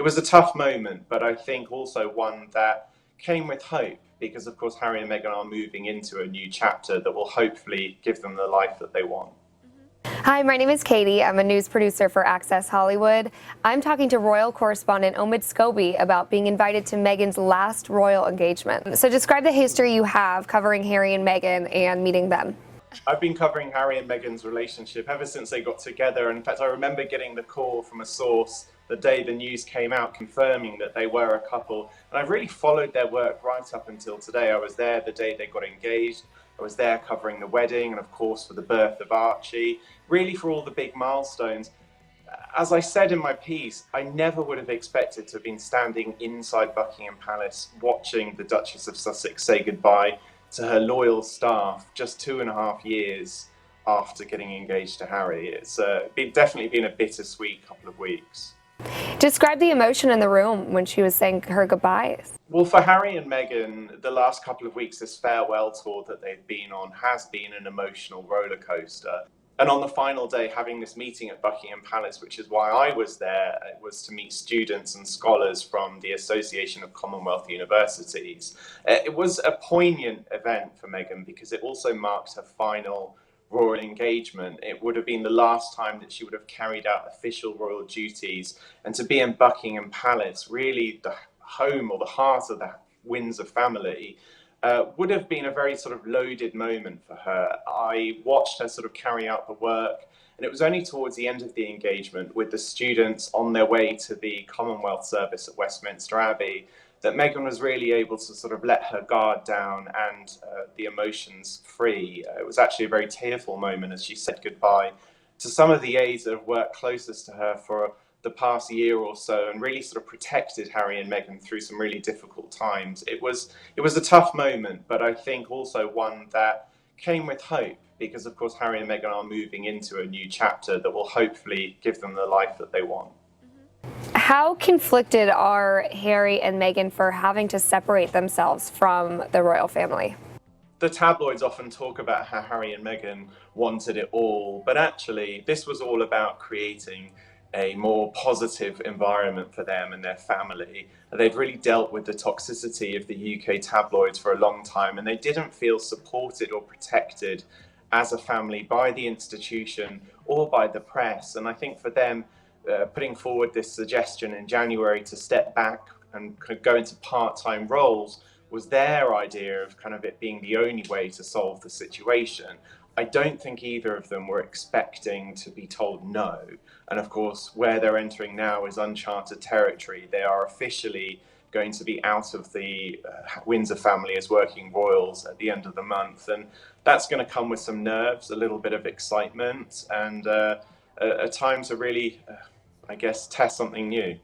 it was a tough moment, but I think also one that came with hope because, of course, Harry and Meghan are moving into a new chapter that will hopefully give them the life that they want. Hi, my name is Katie. I'm a news producer for Access Hollywood. I'm talking to royal correspondent Omid Scobie about being invited to Meghan's last royal engagement. So describe the history you have covering Harry and Meghan and meeting them. I've been covering Harry and Meghan's relationship ever since they got together. And in fact, I remember getting the call from a source the day the news came out confirming that they were a couple. And I've really followed their work right up until today. I was there the day they got engaged. I was there covering the wedding and, of course, for the birth of Archie, really for all the big milestones. As I said in my piece, I never would have expected to have been standing inside Buckingham Palace watching the Duchess of Sussex say goodbye to her loyal staff just 2.5 years after getting engaged to Harry. It's definitely been a bittersweet couple of weeks. Describe the emotion in the room when she was saying her goodbyes. Well, for Harry and Meghan, the last couple of weeks, this farewell tour that they've been on has been an emotional roller coaster. And on the final day, having this meeting at Buckingham Palace, which is why I was there, it was to meet students and scholars from the Association of Commonwealth Universities. It was a poignant event for Meghan because it also marked her final royal engagement. It would have been the last time that she would have carried out official royal duties, and to be in Buckingham Palace, really the home or the heart of the Windsor family, would have been a very sort of loaded moment for her. I watched her sort of carry out the work, and it was only towards the end of the engagement, with the students on their way to the Commonwealth service at Westminster Abbey, that Meghan was really able to sort of let her guard down and the emotions free. It was actually a very tearful moment as she said goodbye to some of the aides that have worked closest to her for the past year or so and really sort of protected Harry and Meghan through some really difficult times. It was a tough moment, but I think also one that came with hope because, of course, Harry and Meghan are moving into a new chapter that will hopefully give them the life that they want. How conflicted are Harry and Meghan for having to separate themselves from the royal family? The tabloids often talk about how Harry and Meghan wanted it all, but actually this was all about creating a more positive environment for them and their family. They've really dealt with the toxicity of the UK tabloids for a long time, and they didn't feel supported or protected as a family by the institution or by the press. And I think for them, putting forward this suggestion in January to step back and go into part-time roles was their idea of kind of it being the only way to solve the situation. I don't think either of them were expecting to be told no. And of course, where they're entering now is uncharted territory. They are officially going to be out of the Windsor family as working royals at the end of the month. And that's going to come with some nerves, a little bit of excitement, and a time to really, I guess, test something new.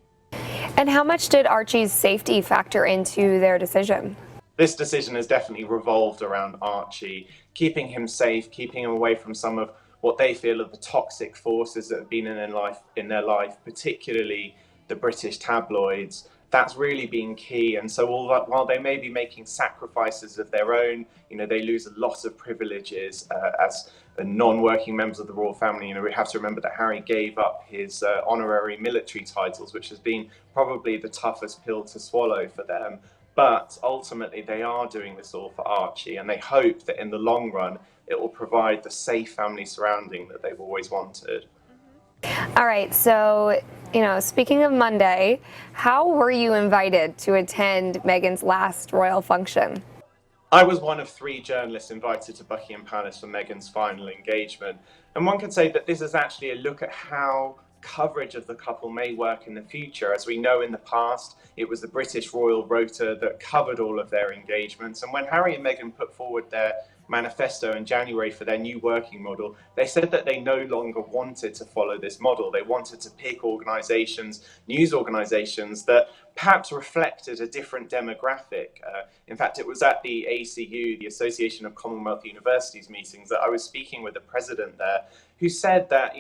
And how much did Archie's safety factor into their decision? This decision has definitely revolved around Archie, keeping him safe, keeping him away from some of what they feel are the toxic forces that have been in their life, particularly the British tabloids. That's really been key. And so while they may be making sacrifices of their own, they lose a lot of privileges as non-working members of the royal family. We have to remember that Harry gave up his honorary military titles, which has been probably the toughest pill to swallow for them. But ultimately, they are doing this all for Archie, and they hope that in the long run, it will provide the safe family surrounding that they've always wanted. All right, so, speaking of Monday, how were you invited to attend Meghan's last royal function? I was one of 3 journalists invited to Buckingham Palace for Meghan's final engagement. And one could say that this is actually a look at how coverage of the couple may work in the future. As we know, in the past, it was the British Royal Rota that covered all of their engagements. And when Harry and Meghan put forward their manifesto in January for their new working model, they said that they no longer wanted to follow this model. They wanted to pick organizations, news organizations that perhaps reflected a different demographic. In fact, it was at the ACU, the Association of Commonwealth Universities meetings, that I was speaking with the president there, who said that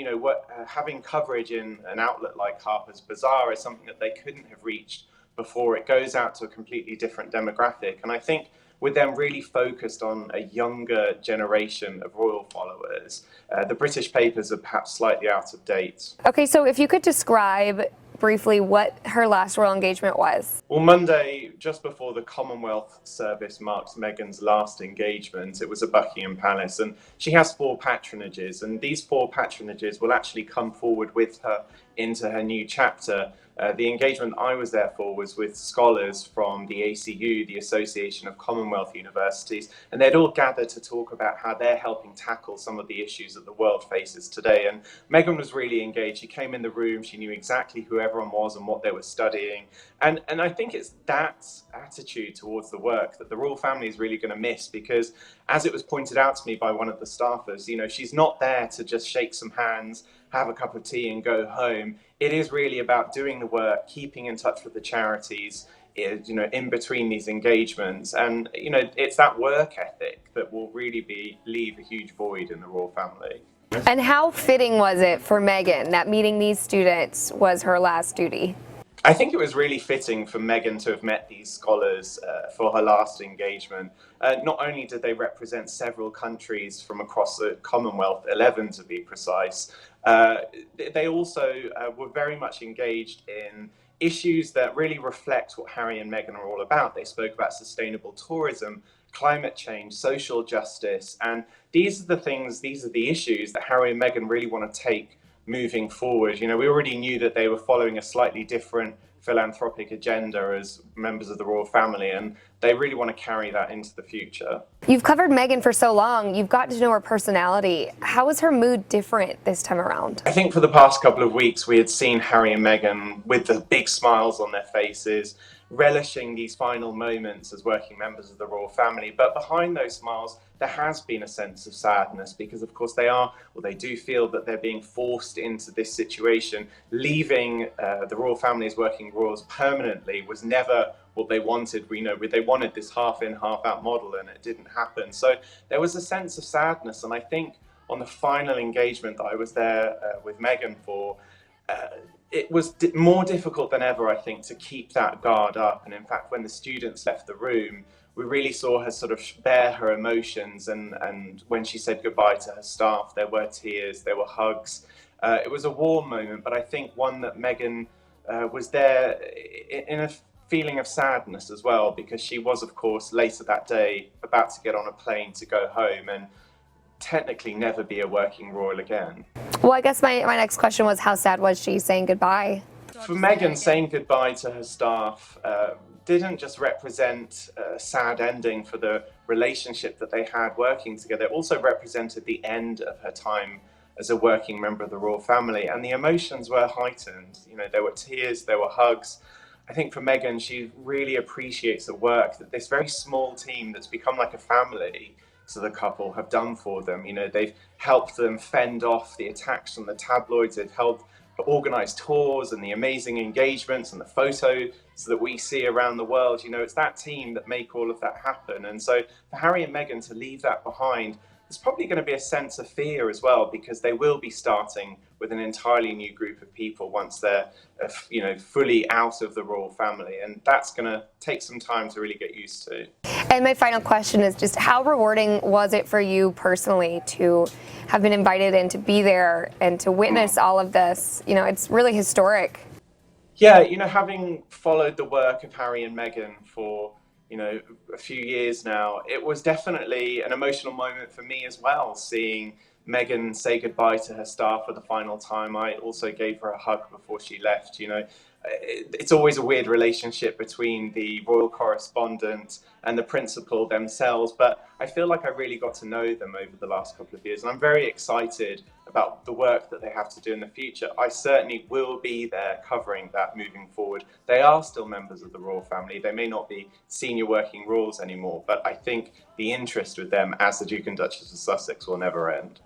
having coverage in an outlet like Harper's Bazaar is something that they couldn't have reached before. It goes out to a completely different demographic. And I think with them really focused on a younger generation of royal followers, the British papers are perhaps slightly out of date. Okay, so if you could describe briefly what her last royal engagement was. Well, Monday, just before the Commonwealth service marked Meghan's last engagement, it was at Buckingham Palace, and she has 4 patronages, and these 4 patronages will actually come forward with her into her new chapter. The engagement I was there for was with scholars from the ACU, the Association of Commonwealth Universities, and they'd all gathered to talk about how they're helping tackle some of the issues that the world faces today. And Meghan was really engaged. She came in the room, she knew exactly who everyone was and what they were studying. And I think it's that attitude towards the work that the royal family is really going to miss, because as it was pointed out to me by one of the staffers, she's not there to just shake some hands, have a cup of tea and go home. It is really about doing the work, keeping in touch with the charities, in between these engagements. And, it's that work ethic that will really leave a huge void in the royal family. And how fitting was it for Meghan that meeting these students was her last duty? I think it was really fitting for Meghan to have met these scholars for her last engagement. Not only did they represent several countries from across the Commonwealth, 11 to be precise, they also were very much engaged in issues that really reflect what Harry and Meghan are all about. They spoke about sustainable tourism, climate change, social justice, and these are the issues that Harry and Meghan really want to take moving forward. We already knew that they were following a slightly different philanthropic agenda as members of the royal family, and they really want to carry that into the future. You've covered Meghan for so long, you've gotten to know her personality. How was her mood different this time around? I think for the past couple of weeks we had seen Harry and Meghan with the big smiles on their faces, relishing these final moments as working members of the royal family. But behind those smiles, there has been a sense of sadness, because of course they do feel that they're being forced into this situation. Leaving the royal family as working royals permanently was never what they wanted. They wanted this half in, half out model, and it didn't happen. So there was a sense of sadness. And I think on the final engagement that I was there with Meghan for, it was more difficult than ever, I think, to keep that guard up. And in fact, when the students left the room, we really saw her sort of bare her emotions. And when she said goodbye to her staff, there were tears, there were hugs. It was a warm moment, but I think one that Meghan was there in a feeling of sadness as well, because she was, of course, later that day about to get on a plane to go home and technically never be a working royal again. Well, I guess my next question was, how sad was she saying goodbye? For Meghan, saying goodbye to her staff didn't just represent a sad ending for the relationship that they had working together. It also represented the end of her time as a working member of the royal family, and the emotions were heightened. There were tears, there were hugs. I think for Meghan, she really appreciates the work that this very small team that's become like a family to the couple have done for them. They've helped them fend off the attacks from the tabloids. They've helped organize tours and the amazing engagements and the photos that we see around the world. It's that team that make all of that happen. And so for Harry and Meghan to leave that behind, there's probably going to be a sense of fear as well, because they will be starting with an entirely new group of people once they're fully out of the royal family, and that's going to take some time to really get used to. And my final question is just, how rewarding was it for you personally to have been invited in to be there and to witness all of this? It's really historic. Yeah, having followed the work of Harry and Meghan for a few years now, it was definitely an emotional moment for me as well, seeing Meghan say goodbye to her staff for the final time. I also gave her a hug before she left. It's always a weird relationship between the royal correspondent and the principal themselves, but I feel like I really got to know them over the last couple of years, and I'm very excited about the work that they have to do in the future. I certainly will be there covering that moving forward. They are still members of the royal family. They may not be senior working royals anymore, but I think the interest with them as the Duke and Duchess of Sussex will never end.